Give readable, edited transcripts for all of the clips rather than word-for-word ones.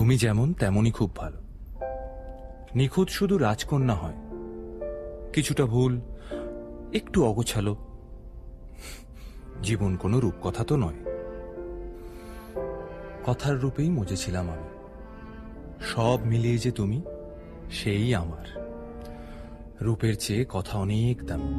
তুমি যেমন তেমনই খুব ভালো। নিখুঁত শুধু রাজকন্যা হয়, কিছুটা ভুল, একটু অগোছালো। জীবন কোনো রূপকথা তো নয়। কথার রূপেই মজেছিলাম আমি। সব মিলিয়ে যে তুমি, সেই আমার। রূপের চেয়ে কথা অনেক দামি।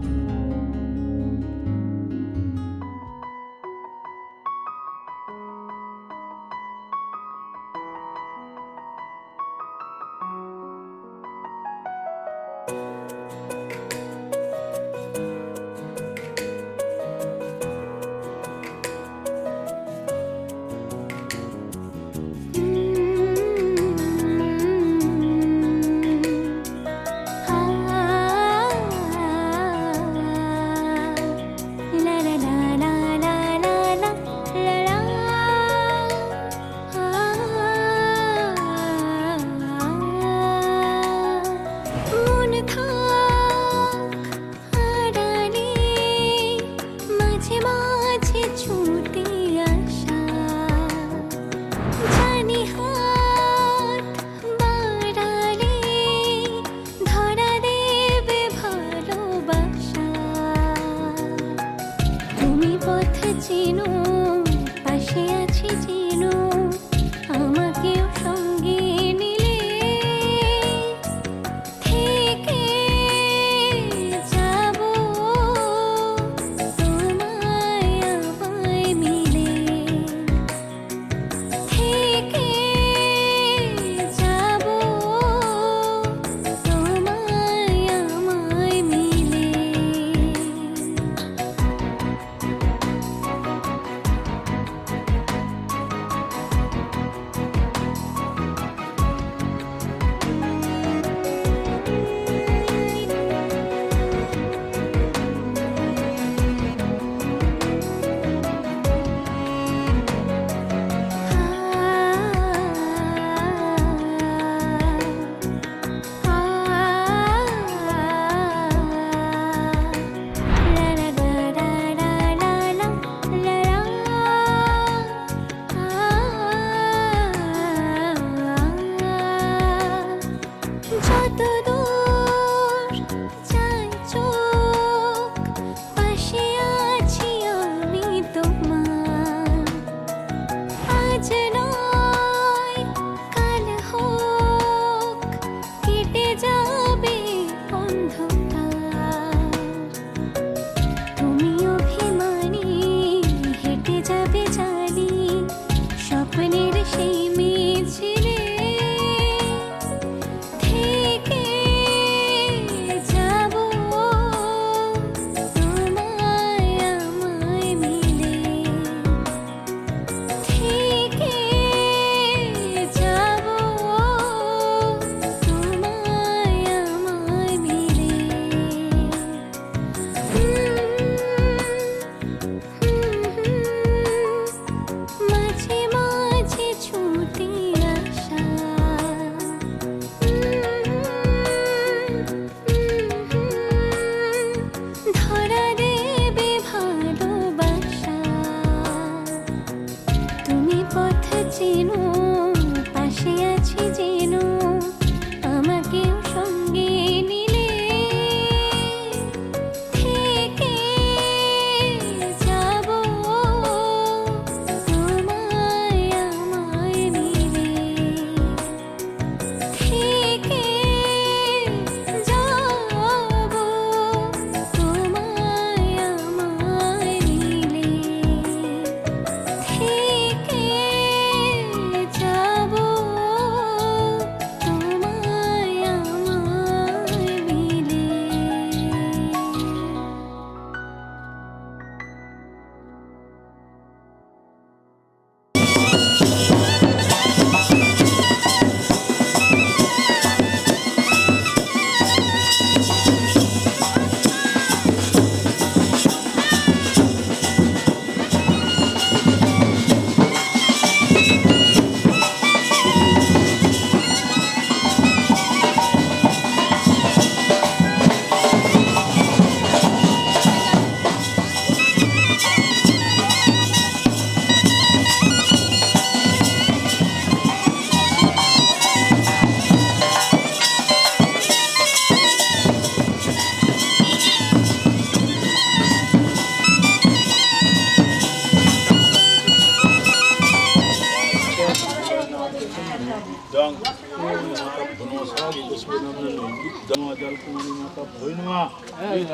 জলকুমারী মাতা ভৈরমা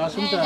আসনটা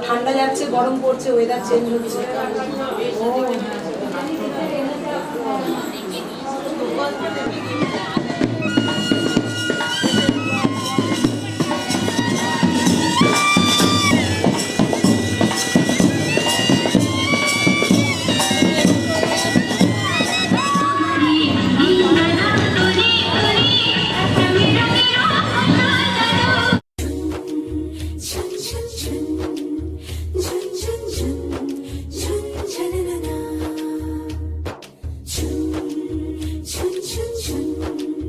ঠান্ডা যাচ্ছে, গরম পড়ছে, ওয়েদার চেঞ্জ হচ্ছে। 춘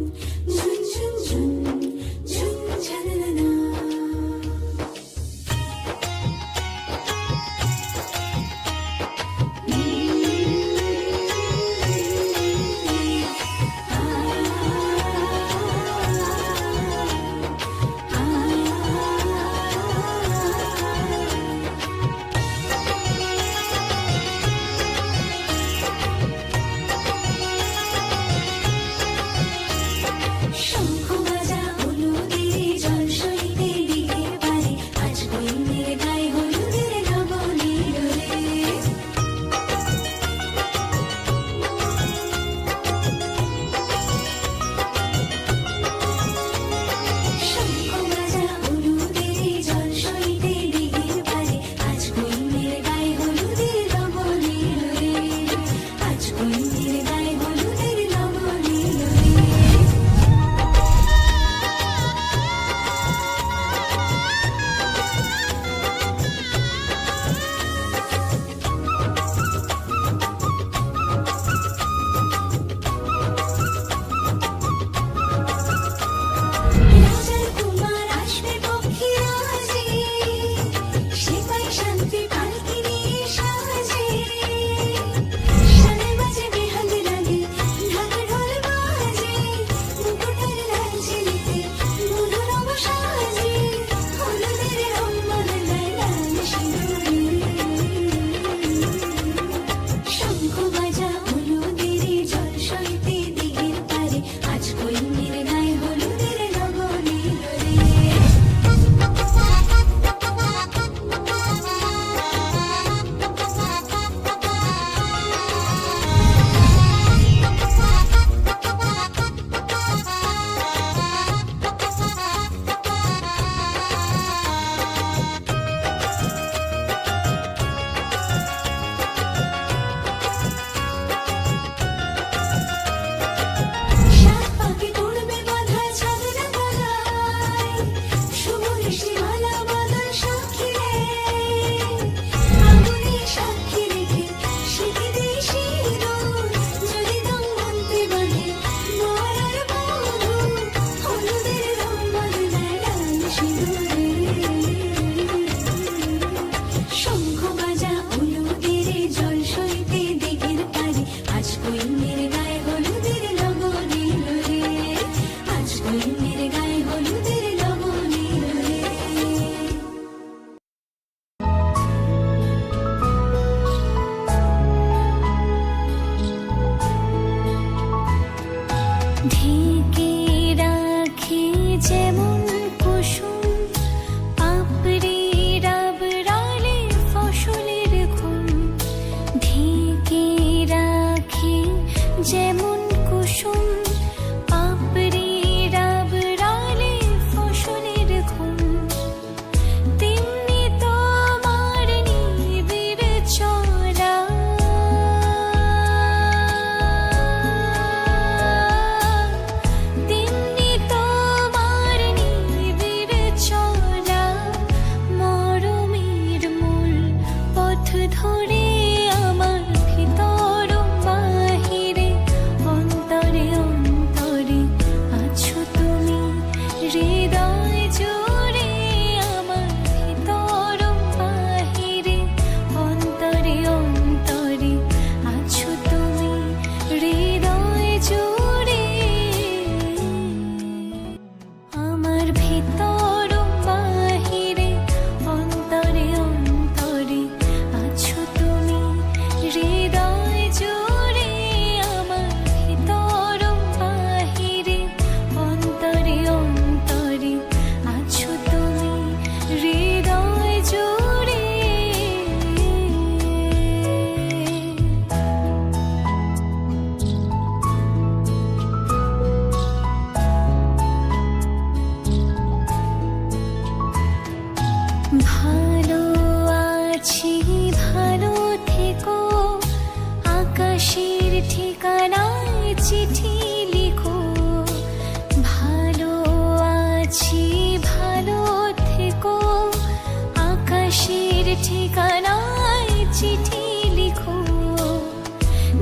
চিঠি লিখো,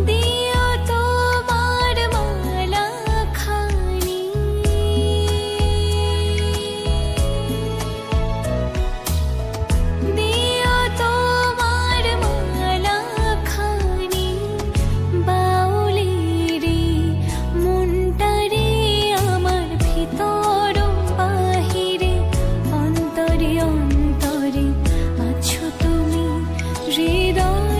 দিও তোমার মালা খানি। দিও তোমার মালা খানি, বাউলেরে মনটারে আমার ভিতর বাহিরে, অন্তরে অন্তরে আছো তুমি হৃদয়।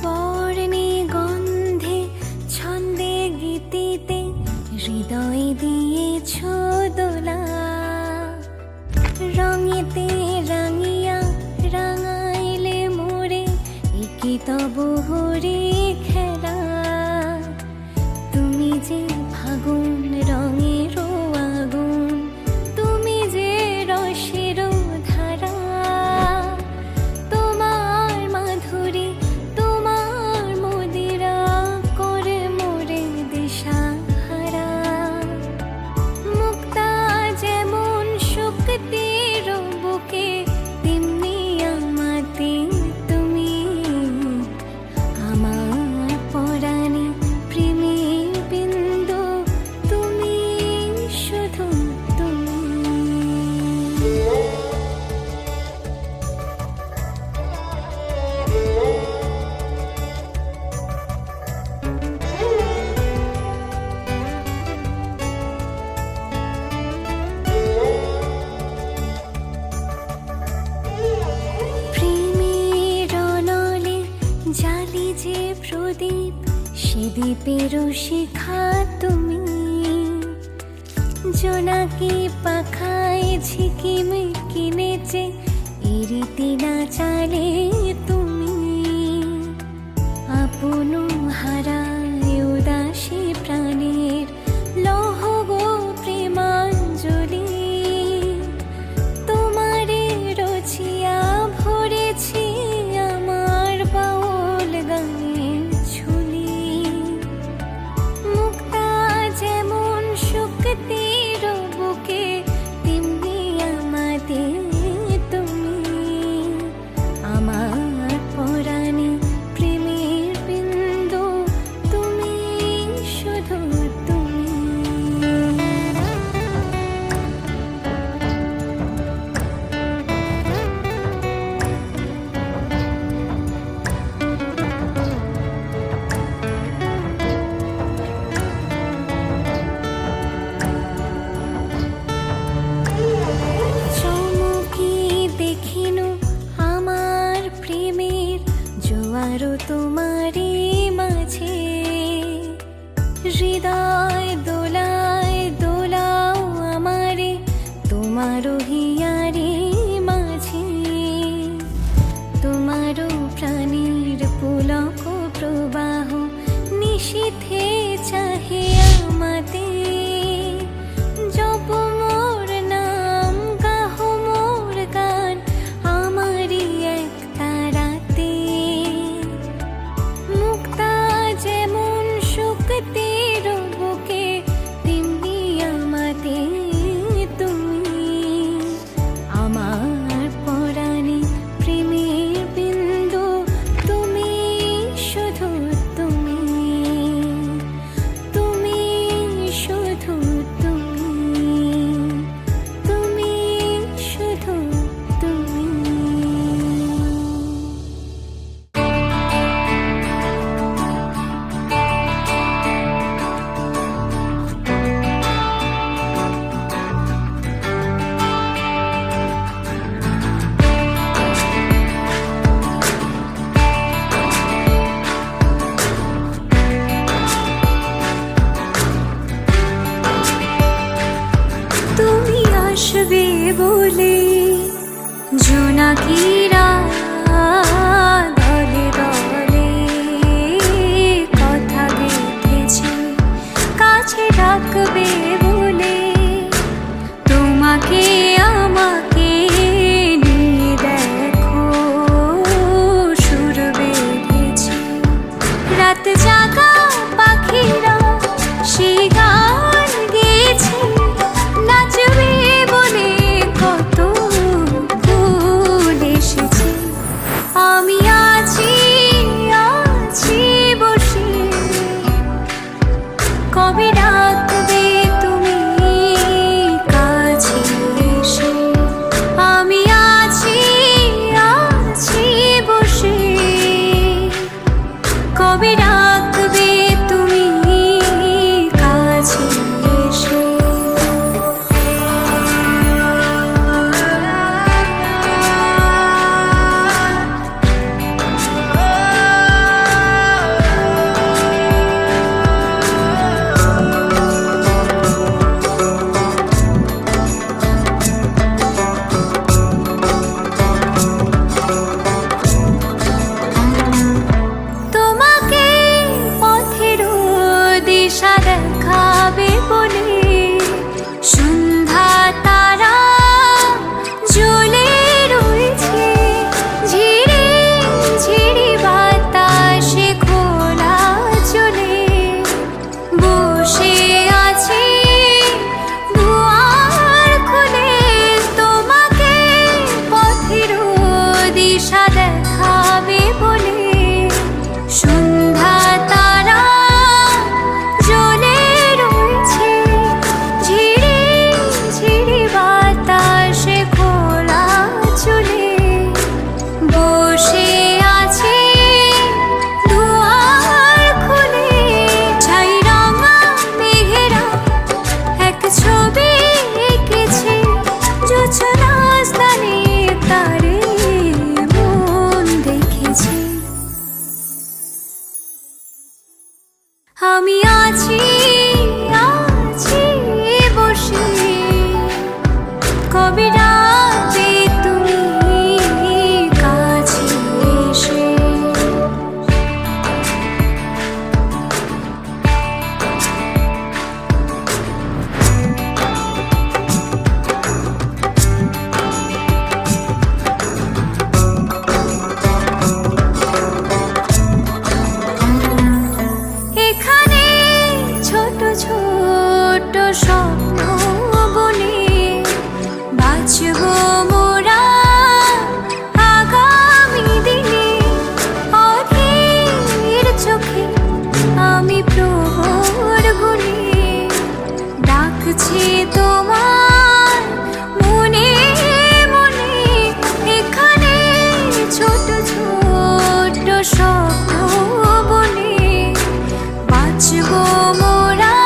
বর্ণে গন্ধে ছন্দে গীতিতে হৃদয় দিয়েছ দোলা, রঙেতে রাঙিয়া রাঙাইলে মোরে একি তব হরে খেলা। তুমি যে ফাগুন রঙের আগুন, তুমি যে রসের ধারা, তোমার মাধুরী তোমার মদিরা করে মোরে দিশাহারা। মুক্তা যেমন শক্তির বুকে, তেমনি আমাতে তুমি। আমার পরাণে প্রেমের বিন্দু, তুমি শুধু তুমি। প্রেমের নলে জালি যে প্রদীপ, সে দ্বীপের শিখা তুমি। জোনাকি পাখায় ঝিকিম কিনেছে, ইরিতি না চালে তুমি। আপন হারায় উদাসী প্রাণের লহ গো প্রেমাঞ্জলি। তোমারে রচিয়া ভরেছি আমার বাউল গানের ঝুলি। মুক্তা যেমন শক্তির বুকে, তেমনি আমাদের তুমি। আমার পরাণে প্রেমের বিন্দু, তুমি শুধু তুমি। চমকি দেখিনু আমার প্রেমের জোয়ার তোমারে মাঝে। হৃদয় দোলায় দোলাও আমারে তোমারও হিয়ারে মাঝে। তোমারও প্রাণীর পুলক প্রবাহ নিশীথে চাহে আমাতে। জপ মোর নাম, গাহ মোর গান, আমারই এক তারাতে। মুক্তা যেমন শক্তির বুকে, তেমনি আমাতে তুমি। আমার পরাণে প্রেমের বিন্দু, তুমি শুধু তুমি। তুমি শুধু তুমি। তুমি শুধু তুমি। তুমি আসবে বলে জোনাকিরা দলে দলে কথা বেঁধেছে, কাছে ডাকবে বলে। তোমাকে আমাকে নিয়ে দেখো সুর বেঁধেছে। রাত জাগা পাখিরা সেই গান গেয়েছে, নাচবে বলে কত ফুল এসেছে। আমি আছি আছি বসে, কবে ডাকবে তুমি কাছে এসে। আমি আছি আছি বসে, কবে আমি আছি আছি বসে, কবে ডাকবে তুমি কাছে এসে। এখানে ছোট ছোট স্বপ্ন বনে বাঁচব মোরা আগামী দিনে। অধীর চোখে আমি প্রহর গুনে ডাকছি তোমার মনে মনে। এখানে ছোট ছোট স্বপ্ন বনে বাঁচব মোরা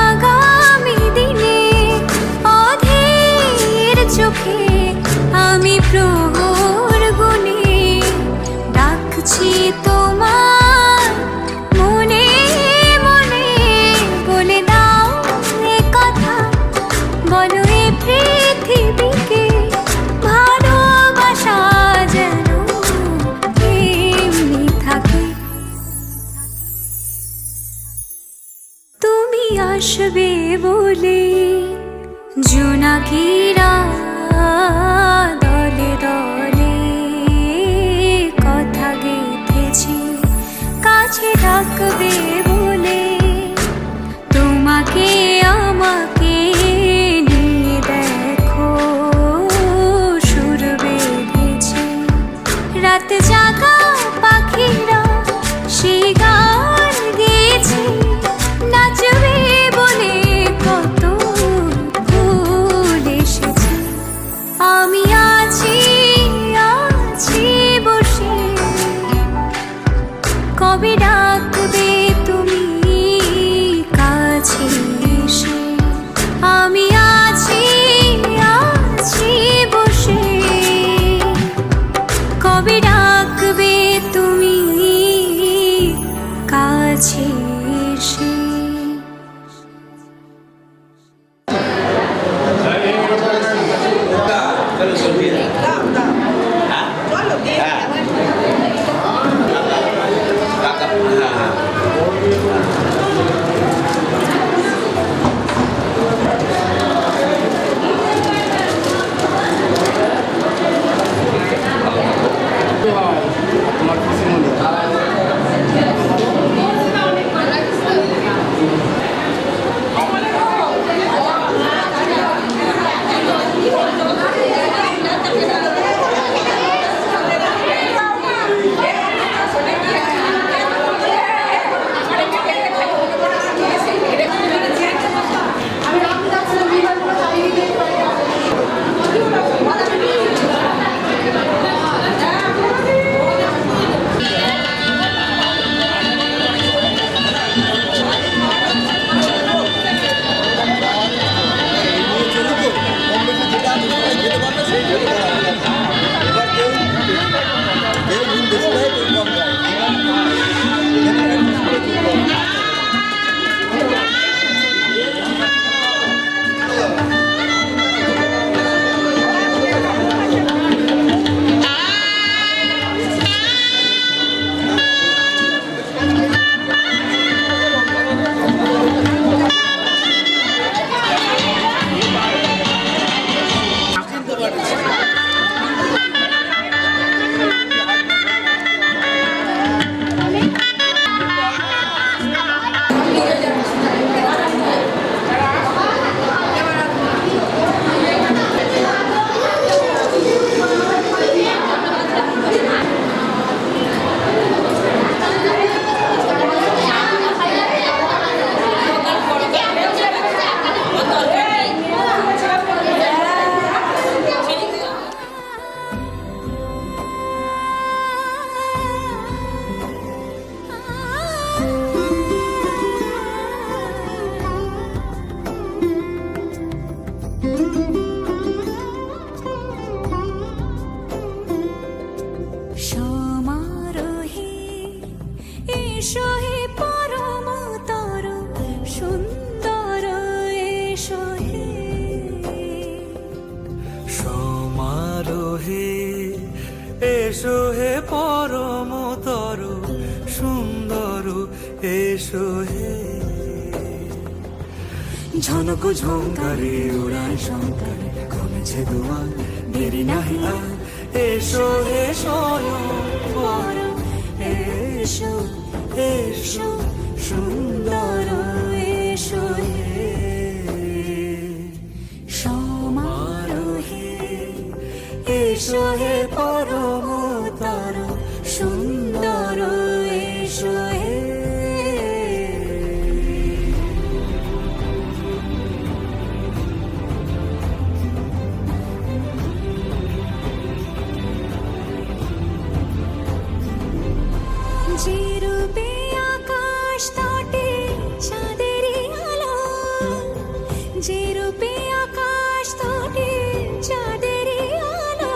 আগামী দিনে। অধীর চোখে আমি প্রহর গুনে ডাকছি তোমার মনে মনে। বলে দাও এ কথা, বলো এ পৃথিবীকে, ভালোবাসা যেন এমনি থাকে। তুমি আসবে বলে জোনাকিরা দলে দলে কথা গেঁথেছি, কাছে ডাকবে বলে তোমাকে আমাকে নিয়ে দেখো সুর বেঁধেছি। রাত জাগা পাখিরা সেই গান গেয়েছে, নাচবে বলে কত ফুল এসেছে। আমি আছি আছি বসে, কবে ডাকবে তুমি কাছে এসে। আমি আছি আছি বসে, কবে ডাকবে তুমি কাছে এসে। তোমার খুশি মনে সমারোহে এসো হে পর সুন্দর এসো হে ঝনক ঝঙ্কারে উড়ান শঙ্কারে কমেছে দুয়ার দেরি নাহি আর এসো হে স্বয়ংবর এসো এসো সুন্দর এসো হে সমারোহে এসো হে পরমতর সুন্দর এসো হে যে রূপে আকাশ তটে চাঁদেরই আলো, যে রূপে আকাশ তটে চাঁদেরই আলো,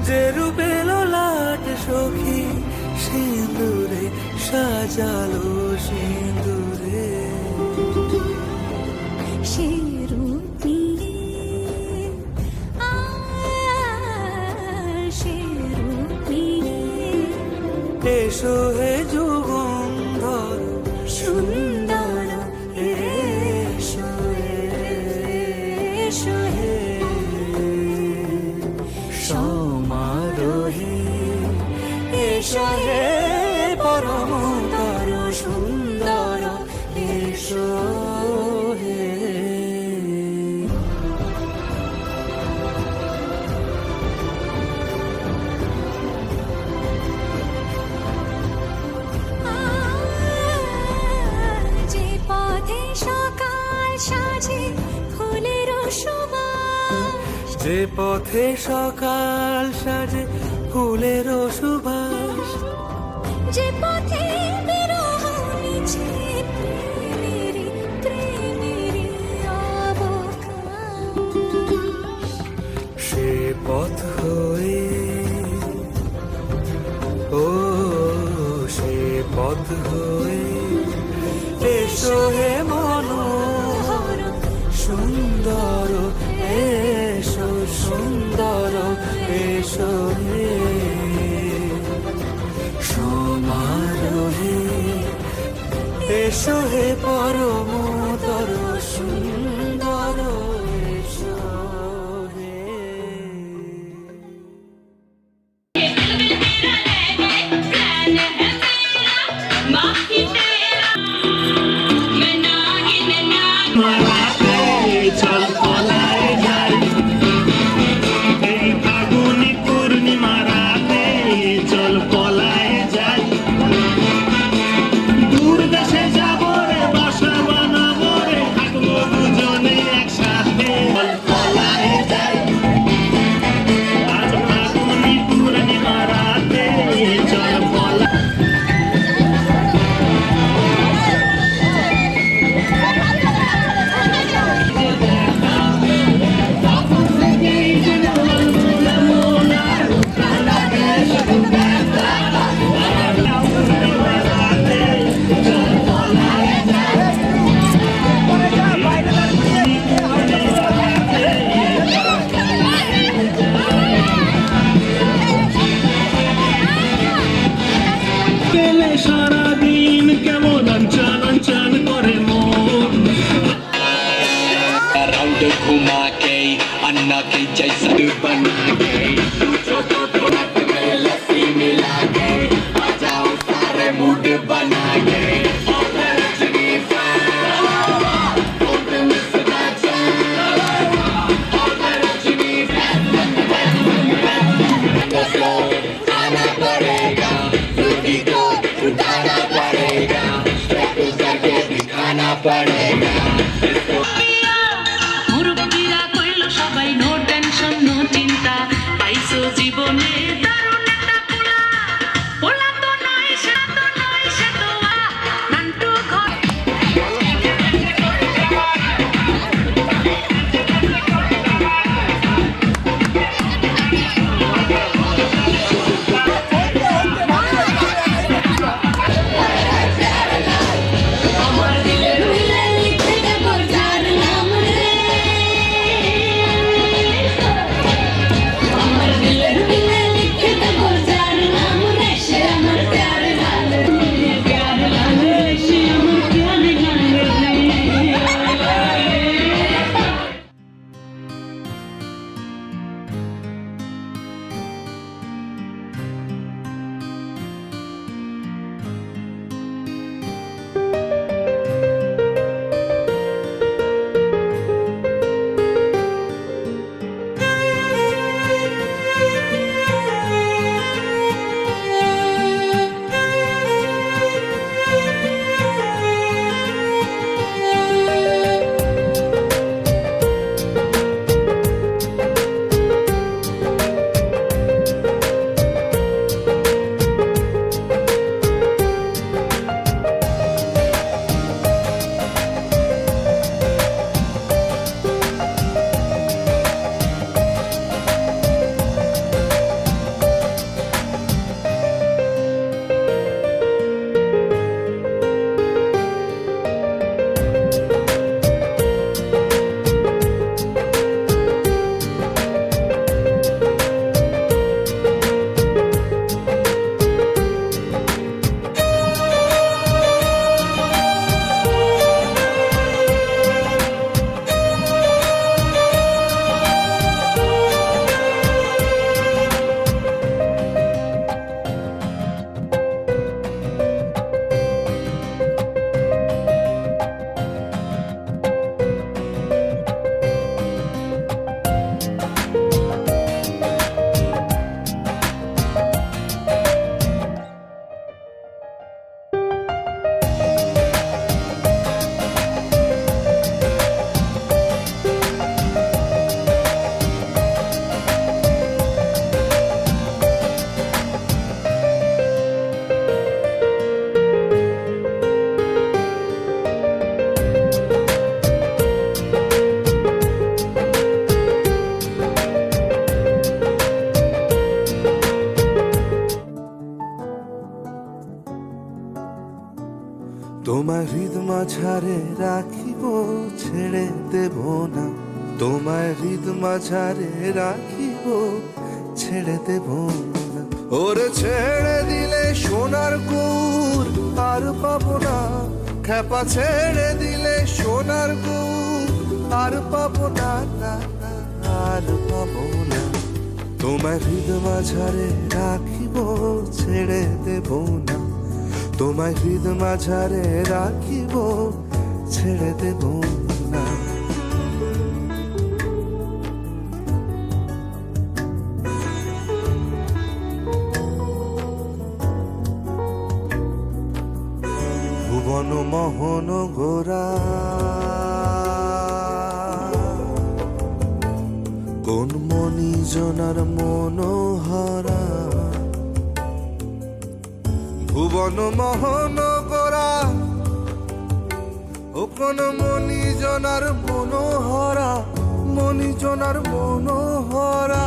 যে রূপে ললাট সখী সিঁদুরে সাজালো সিঁদুরে সে রূপ নিয়ে সে রূপ নিয়ে এসো হে যুগন্ধর সুন্দর এসো এসো হে সমারোহে এসো হে পরমতর সুন্দর এসো হে যে পথে সকাল সাজে ফুলের সুবাস, যে পথে সকাল সাজে ফুলের সুবাস যে পথে বিরহ নিচে প্রেমের প্রেমের অবকাশ, সে পথ হয়ে ও সে পথ হয়ে এসো হে মনোহর সুন্দর এসো সুন্দর এসো হে সমারোহে এসো হে পরমতর সুন্দর এসো হে চল পলায় যাই এই ফাগুনি পূর্ণিমা রাতে চল পলায় যাই দূর দেশে যাব রে বাসা বানাবো রে থাকবো দুজনে একসাথে চল পলায় যাই আজ ফাগুনি পূর্ণিমা রাতে চল পলায় পেলে সারাদিন কেমন আনচান আনচান করে মন राउंड घुमा के अन्ना के जैसा बना के हाथ में लस्सी मिला के आ जाओ सारे मूड बना के आना पड़ेगा रोटी को उठाना पड़ेगा करके दिखाना पड़ेगा মুরব্বীরা কইল সবাই নো টেনশন নো চিন্তা পাইছো জীবনে দারুণ একটা পোলা পোলা তো নয় সে তো নান্টু ঘর আমার দিলের তোমার হৃদ মাঝারে রাখিব ছেড়ে দেব না, তোমায় হৃদ মাঝারে রাখিব ছেড়ে দেব না। ওরে ছেড়ে দিলে সোনার গুর আর পাবো না, খেপা ছেড়ে দিলে সোনার গুর আর পাবো না, না না আর পাবো না। তোমার হৃদ মাঝারে রাখিব ছেড়ে দেব না, তোমায় হৃদ মাঝারে রাখিব ছেড়ে দেব না। ভুবন মোহন গোরা কোন মনি জনার মনোহরা, ভুবন মোহন গোরা ও কোন মনি জনার মনোহরা, মনি জনার মনোহরা।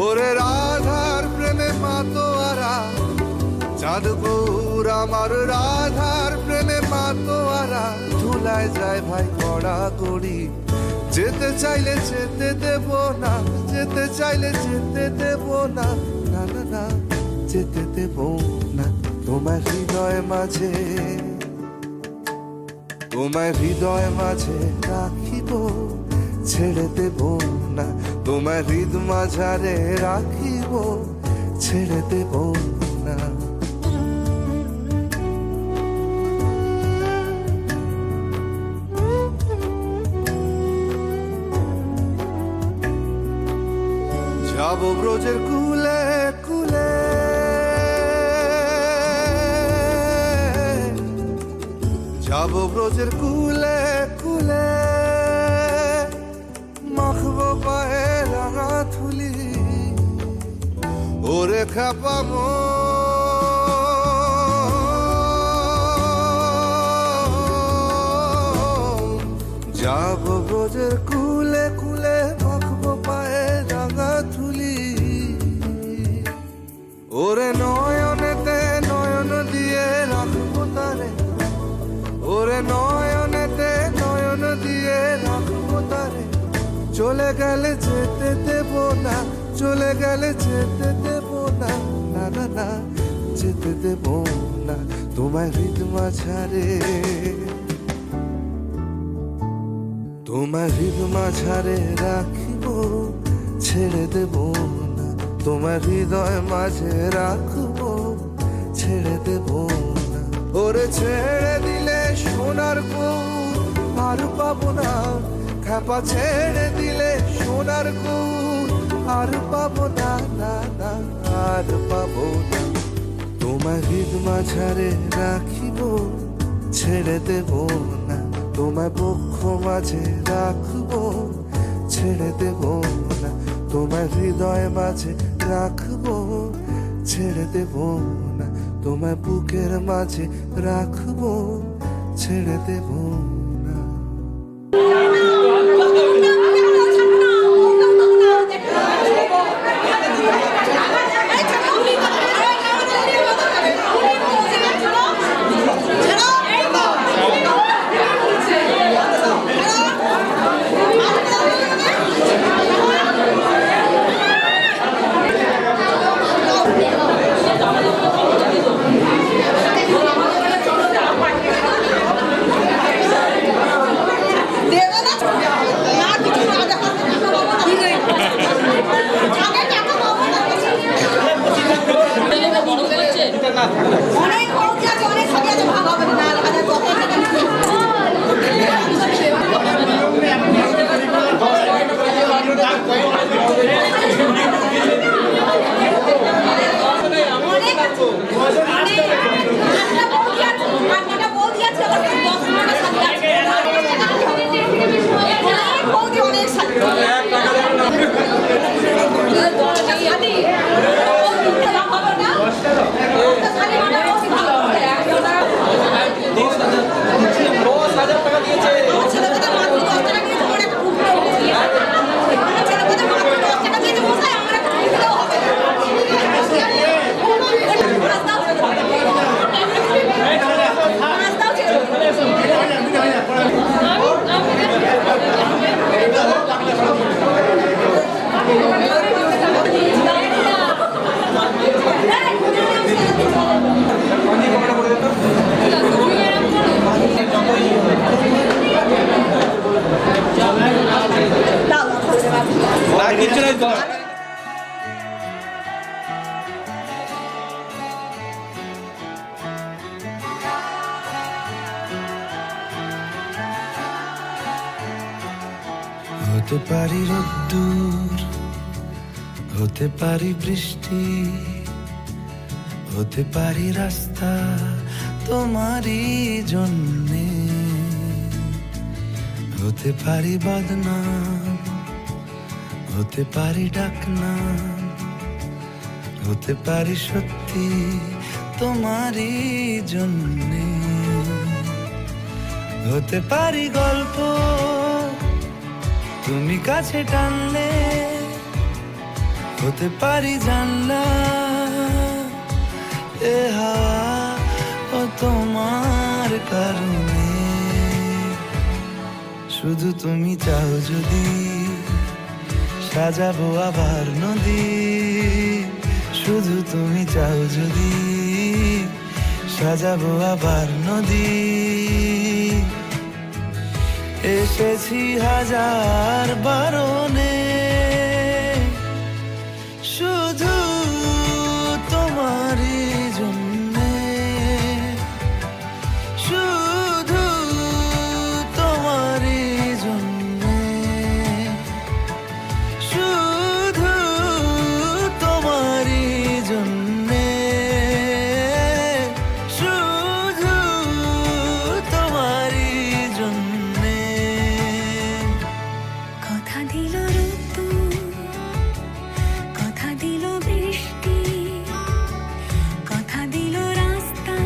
ওরে রাধার প্রেমে মাতোয়ারা, চাঁদ গৌর আমার রাধার প্রেমে মাতোয়ারা। ধুলায় যায় ভাই কড়া কড়ি, যেতে চাইলে যেতে দেব না, যেতে চাইলে যেতে দেব না, না না না যেতে দেব না। তোমার হৃদয় মাঝে, তোমার হৃদয় মাঝে রাখিব ছেড়ে দেব না, তোমার হৃদ মাঝারে রাখিব ছেড়ে দেব না। যাব ব্রজের কুলে কুলে, যাব ব্রজের কুলে কুলে, মাখবো পায়ে রাঙা থুলি। ওরে খাপাবো যাব ব্রজের কুলে কুলে, মাখবো পায়ে রাঙা থুলি। ওরে নয়নেতে নয়ন দিয়ে রাখবো তারে, ওরে নয়নেতে নয়ন দিয়ে রাখবো তারে। চলে গেলে যেতে দেব না, চলে গেলে যেতে দেব না, না না না যেতে দেব না। তোমার হৃদ মাঝারে, তোমার হৃদ মাঝারে রাখিব ছেড়ে দেব না, তোমার হৃদয় মাঝে রাখবো ছেড়ে দেব না। ওরে ছেড়ে দিলে সোনার গুর আর পাবো না, খেপা ছেড়ে দিলে সোনার গুর আর পাবো না, না না আর পাবো না। তোমার হৃদ মাঝারে রাখিব ছেড়ে দেব না, তোমার বক্ষ মাঝে রাখবো ছেড়ে দেব না, তোমার হৃদয় মাঝে রাখবো ছেড়ে দেব না, তোমার বুকের মাঝে রাখবো ছেড়ে দেব না। অনেক খরচ আছে, অনেক সাথে আছে, ভাগ হবে না, আলাদা কত অনেক হতে পারি রোদ্দুর, হতে পারি বৃষ্টি, হতে পারি রাস্তা তোমারই জন্যে, হতে পারি বদনাম, হতে পারি ডাকনাম, হতে পারি সত্যি তোমারই জন্যে, হতে পারি গল্প তুমি কাছে টানলে, হতে পারি জানলা এ হাওয়া ও তোমার কারণে, শুধু তুমি চাও যদি সাজাবো আবার নদী, শুধু তুমি চাও যদি সাজাবো আবার নদী, এসেছি হাজার বারণে শুধু তোমারই জন্যে, শুধু তোমারই জন্যে, শুধু তোমারই জন্যে, শুধু তোমারই জন্যে। কথা দিল ঋতু, কথা দিল বৃষ্টি, কথা দিল রাস্তা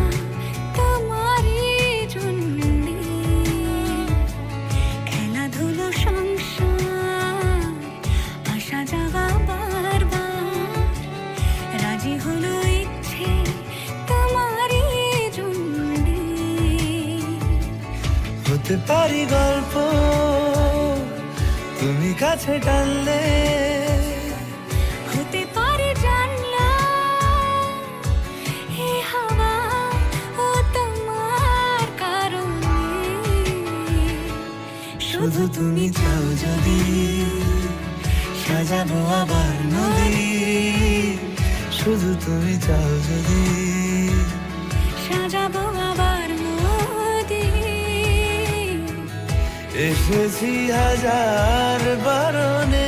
তোমারই জন্যে, খেলাধুলো সংসার আসা যাওয়া বারবার, রাজি হলো ইচ্ছে তোমারই জন্যে, হতে পারি গল্প তুমি কাছে টানলে, হতে পারে জানলা এ হাওয়া ও তোমার কারণে, শুধু তুমি চাও যদি সাজাবো আবার নদী, শুধু তুমি চাও যদি সাজাবো আবার নদী, এসেছি হাজার বারণে